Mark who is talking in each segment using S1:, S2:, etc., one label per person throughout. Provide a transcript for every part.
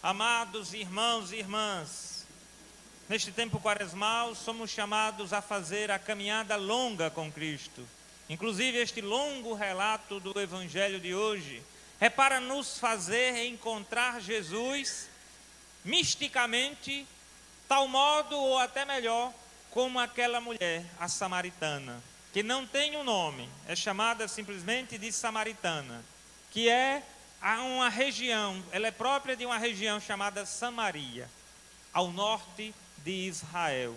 S1: Amados irmãos e irmãs, neste tempo quaresmal somos chamados a fazer a caminhada longa com Cristo. Inclusive este longo relato do Evangelho de hoje é para nos fazer encontrar Jesus misticamente, tal modo ou até melhor, como aquela mulher, a samaritana, que não tem um nome, é chamada simplesmente de samaritana, que é uma região, ela é própria de uma região chamada Samaria, ao norte de Israel.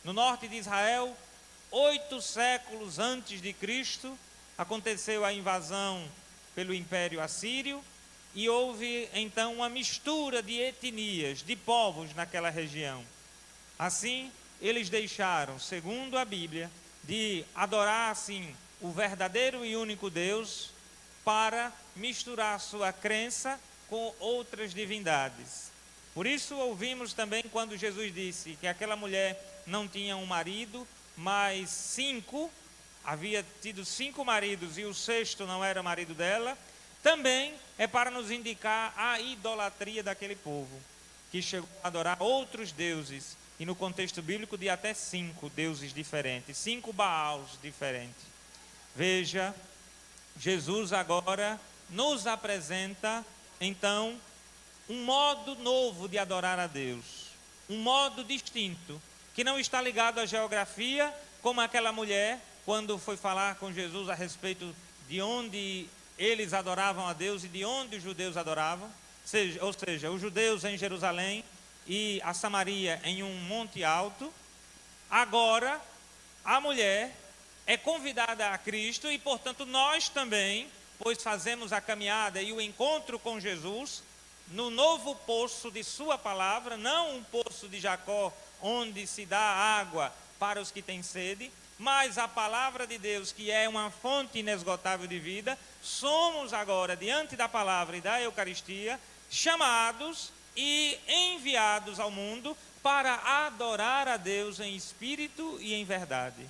S1: No norte de Israel, 8 séculos antes de Cristo, aconteceu a invasão pelo Império Assírio e houve então uma mistura de etnias, de povos naquela região. Assim, eles deixaram, segundo a Bíblia, de adorar assim o verdadeiro e único Deus para misturar sua crença com outras divindades. Por isso ouvimos também quando Jesus disse que aquela mulher não tinha um marido, mas 5, havia tido 5 maridos e o 6º não era marido dela, também é para nos indicar a idolatria daquele povo, que chegou a adorar outros deuses, e no contexto bíblico de até 5 deuses diferentes, 5 Baals diferentes. Veja, Jesus agora nos apresenta, então, um modo novo de adorar a Deus, um modo distinto, que não está ligado à geografia, como aquela mulher, quando foi falar com Jesus a respeito de onde eles adoravam a Deus e de onde os judeus adoravam, ou seja, os judeus em Jerusalém e a Samaria em um monte alto. Agora, a mulher é convidada a Cristo e, portanto, nós também, pois fazemos a caminhada e o encontro com Jesus no novo poço de sua palavra, não um poço de Jacó, onde se dá água para os que têm sede, mas a palavra de Deus, que é uma fonte inesgotável de vida. Somos agora, diante da palavra e da Eucaristia, chamados e enviados ao mundo para adorar a Deus em espírito e em verdade.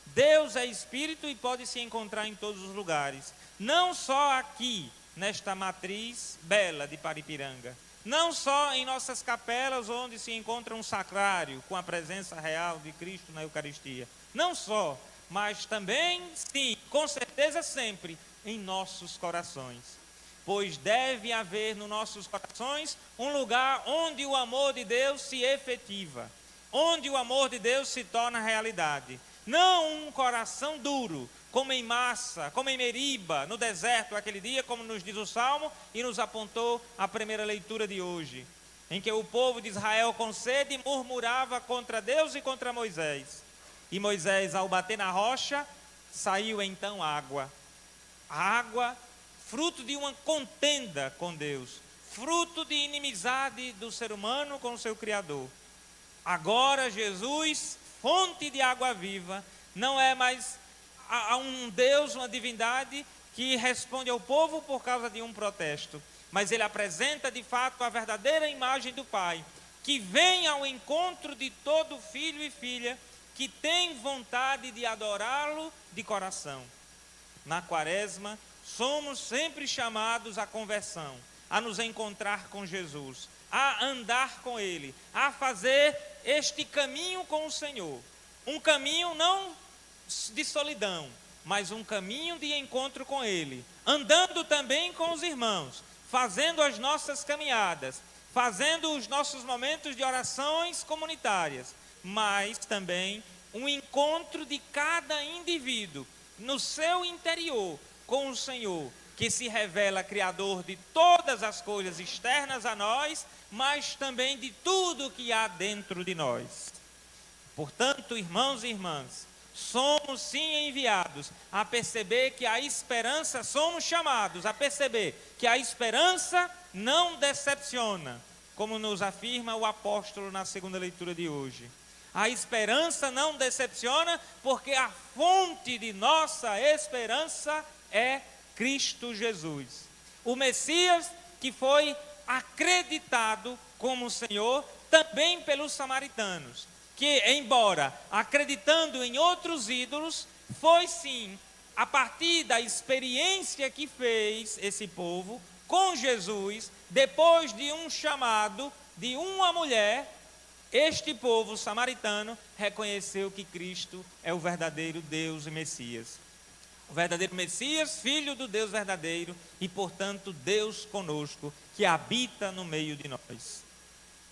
S1: Deus é espírito e pode se encontrar em todos os lugares, não só aqui, nesta matriz bela de Paripiranga, não só em nossas capelas onde se encontra um sacrário com a presença real de Cristo na Eucaristia, não só, mas também, sim, com certeza sempre, em nossos corações. Pois deve haver nos nossos corações um lugar onde o amor de Deus se efetiva, onde o amor de Deus se torna realidade. Não um coração duro, como em Massa, como em Meriba, no deserto, aquele dia, como nos diz o Salmo, e nos apontou a primeira leitura de hoje, em que o povo de Israel com sede murmurava contra Deus e contra Moisés. E Moisés, ao bater na rocha, saiu então água. A água, fruto de uma contenda com Deus, fruto de inimizade do ser humano com o seu Criador. Agora Jesus, fonte de água viva, não é mais a um Deus, uma divindade que responde ao povo por causa de um protesto, mas ele apresenta de fato a verdadeira imagem do Pai, que vem ao encontro de todo filho e filha que tem vontade de adorá-lo de coração. Na Quaresma, somos sempre chamados à conversão, a nos encontrar com Jesus, a andar com Ele, a fazer este caminho com o Senhor. Um caminho não de solidão, mas um caminho de encontro com Ele, andando também com os irmãos, fazendo as nossas caminhadas, fazendo os nossos momentos de orações comunitárias, mas também um encontro de cada indivíduo no seu interior com o Senhor, que se revela Criador de todas as coisas externas a nós, mas também de tudo que há dentro de nós. Portanto, irmãos e irmãs, somos sim enviados a perceber que a esperança, somos chamados a perceber que a esperança não decepciona, como nos afirma o apóstolo na segunda leitura de hoje. A esperança não decepciona porque a fonte de nossa esperança é Cristo Jesus, o Messias que foi acreditado como Senhor também pelos samaritanos, que embora acreditando em outros ídolos, foi sim, a partir da experiência que fez esse povo com Jesus, depois de um chamado de uma mulher, este povo samaritano reconheceu que Cristo é o verdadeiro Deus e Messias. O verdadeiro Messias, filho do Deus verdadeiro e, portanto, Deus conosco, que habita no meio de nós.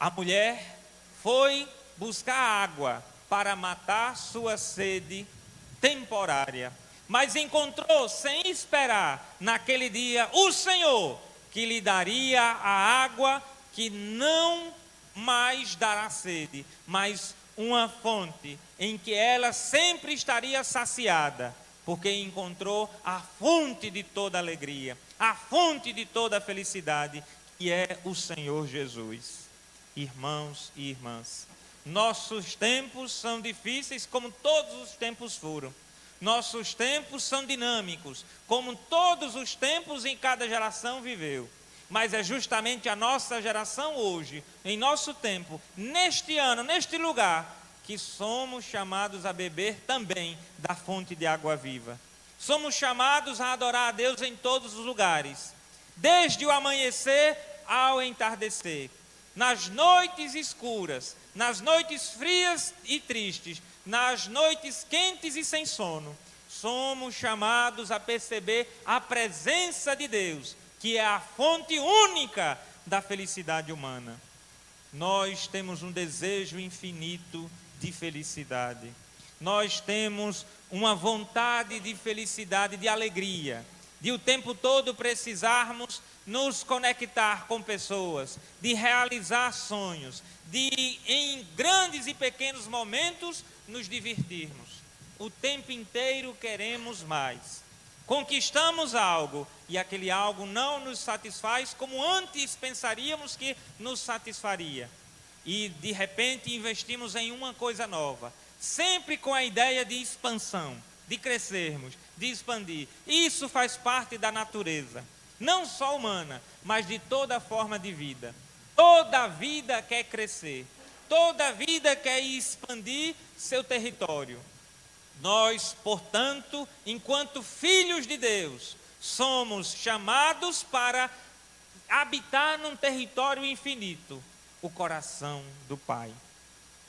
S1: A mulher foi buscar água para matar sua sede temporária, mas encontrou, sem esperar, naquele dia, o Senhor, que lhe daria a água que não mais dará sede, mas uma fonte em que ela sempre estaria saciada, porque encontrou a fonte de toda alegria, a fonte de toda felicidade, que é o Senhor Jesus. Irmãos e irmãs, nossos tempos são difíceis como todos os tempos foram. Nossos tempos são dinâmicos, como todos os tempos em cada geração viveu. Mas é justamente a nossa geração hoje, em nosso tempo, neste ano, neste lugar, que somos chamados a beber também da fonte de água viva. Somos chamados a adorar a Deus em todos os lugares, desde o amanhecer ao entardecer, nas noites escuras, nas noites frias e tristes, nas noites quentes e sem sono. Somos chamados a perceber a presença de Deus, que é a fonte única da felicidade humana. Nós temos um desejo infinito de felicidade. Nós temos uma vontade de felicidade, de alegria, de o tempo todo precisarmos nos conectar com pessoas, de realizar sonhos, de em grandes e pequenos momentos nos divertirmos. O tempo inteiro queremos mais. Conquistamos algo e aquele algo não nos satisfaz como antes pensaríamos que nos satisfaria. E de repente investimos em uma coisa nova, sempre com a ideia de expansão, de crescermos, de expandir. Isso faz parte da natureza, não só humana, mas de toda forma de vida. Toda vida quer crescer, toda vida quer expandir seu território. Nós, portanto, enquanto filhos de Deus, somos chamados para habitar num território infinito, o coração do Pai.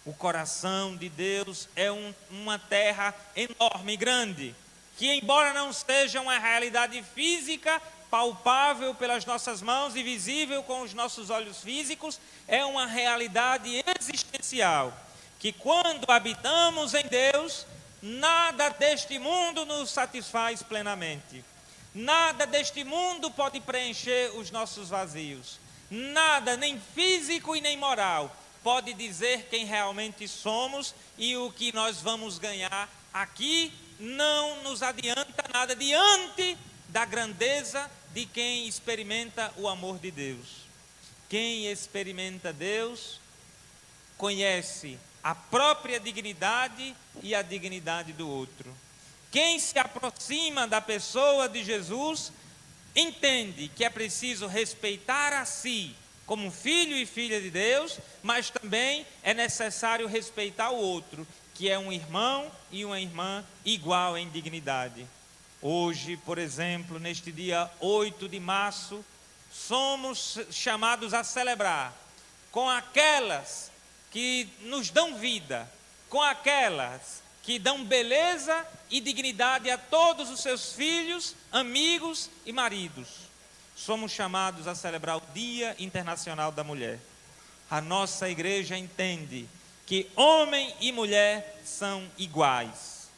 S1: O coração de Deus é uma terra enorme e grande, que embora não seja uma realidade física, palpável pelas nossas mãos e visível com os nossos olhos físicos, é uma realidade existencial, que quando habitamos em Deus, nada deste mundo nos satisfaz plenamente. Nada deste mundo pode preencher os nossos vazios. Nada, nem físico e nem moral, pode dizer quem realmente somos e o que nós vamos ganhar aqui não nos adianta nada diante da grandeza de quem experimenta o amor de Deus. Quem experimenta Deus conhece a própria dignidade e a dignidade do outro. Quem se aproxima da pessoa de Jesus entende que é preciso respeitar a si como filho e filha de Deus, mas também é necessário respeitar o outro, que é um irmão e uma irmã igual em dignidade. Hoje, por exemplo, neste dia 8 de março, somos chamados a celebrar com aquelas que nos dão vida, com aquelas que dão beleza e dignidade a todos os seus filhos, amigos e maridos. Somos chamados a celebrar o Dia Internacional da Mulher. A nossa igreja entende que homem e mulher são iguais.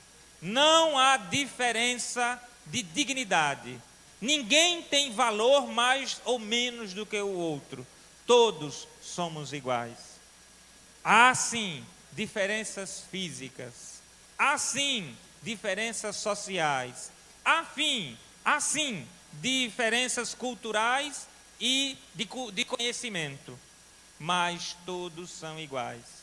S1: Não há diferença de dignidade. Ninguém tem valor mais ou menos do que o outro. Todos somos iguais. Há sim diferenças físicas. Há sim diferenças sociais. Há sim diferenças culturais e de conhecimento. Mas todos são iguais.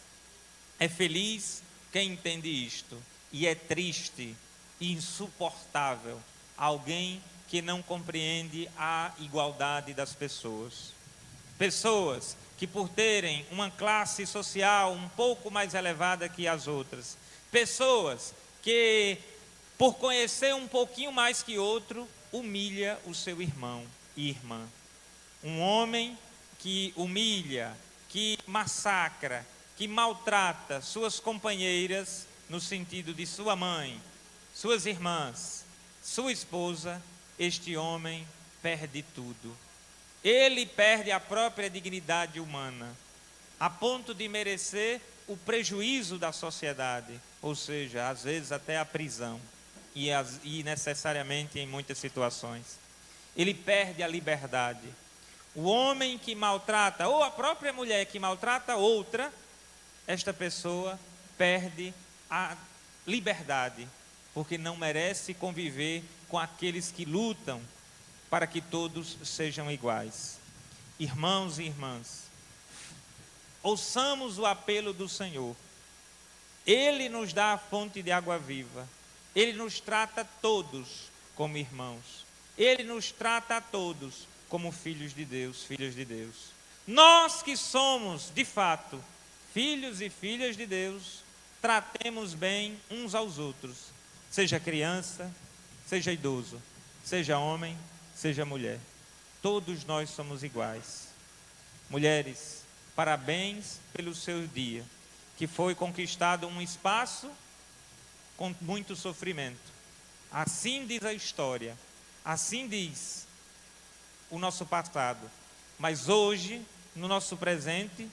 S1: É feliz quem entende isto. E é triste e insuportável alguém que não compreende a igualdade das pessoas. Pessoas que por terem uma classe social um pouco mais elevada que as outras, pessoas que por conhecer um pouquinho mais que outro, humilha o seu irmão e irmã. Um homem que humilha, que massacra, que maltrata suas companheiras, no sentido de sua mãe, suas irmãs, sua esposa, este homem perde tudo. Ele perde a própria dignidade humana, a ponto de merecer o prejuízo da sociedade, ou seja, às vezes até a prisão, e necessariamente em muitas situações. Ele perde a liberdade. O homem que maltrata, ou a própria mulher que maltrata outra, esta pessoa perde a liberdade, porque não merece conviver com aqueles que lutam para que todos sejam iguais. Irmãos e irmãs, ouçamos o apelo do Senhor. Ele nos dá a fonte de água viva. Ele nos trata todos como irmãos. Ele nos trata a todos como filhos de Deus, filhas de Deus. Nós que somos, de fato, filhos e filhas de Deus, tratemos bem uns aos outros. Seja criança, seja idoso, seja homem, seja mulher. Todos nós somos iguais. Mulheres, parabéns pelo seu dia, que foi conquistado um espaço com muito sofrimento. Assim diz a história, assim diz o nosso passado. Mas hoje, no nosso presente,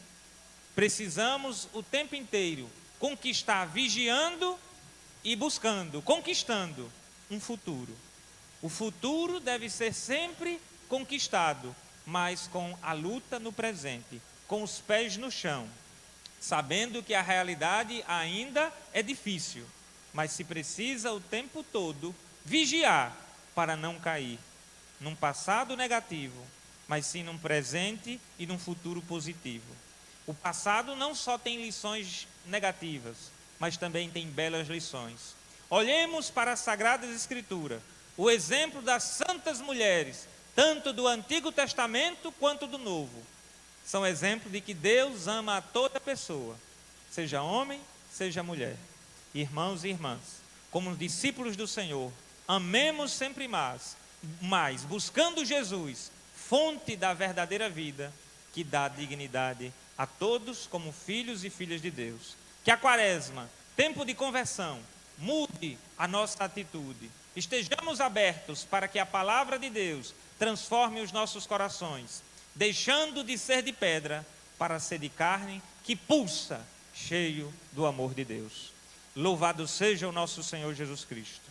S1: precisamos o tempo inteiro conquistar, vigiando e buscando, conquistando um futuro. O futuro deve ser sempre conquistado, mas com a luta no presente, com os pés no chão, sabendo que a realidade ainda é difícil, mas se precisa o tempo todo vigiar para não cair num passado negativo, mas sim num presente e num futuro positivo. O passado não só tem lições negativas, mas também tem belas lições. Olhemos para as Sagradas Escrituras, o exemplo das santas mulheres, tanto do Antigo Testamento quanto do Novo. São exemplos de que Deus ama a toda pessoa, seja homem, seja mulher. Irmãos e irmãs, como discípulos do Senhor, amemos sempre mais, buscando Jesus, fonte da verdadeira vida, que dá dignidade a todos como filhos e filhas de Deus. Que a Quaresma, tempo de conversão, mude a nossa atitude. Estejamos abertos para que a palavra de Deus transforme os nossos corações, deixando de ser de pedra para ser de carne que pulsa, cheio do amor de Deus. Louvado seja o nosso Senhor Jesus Cristo.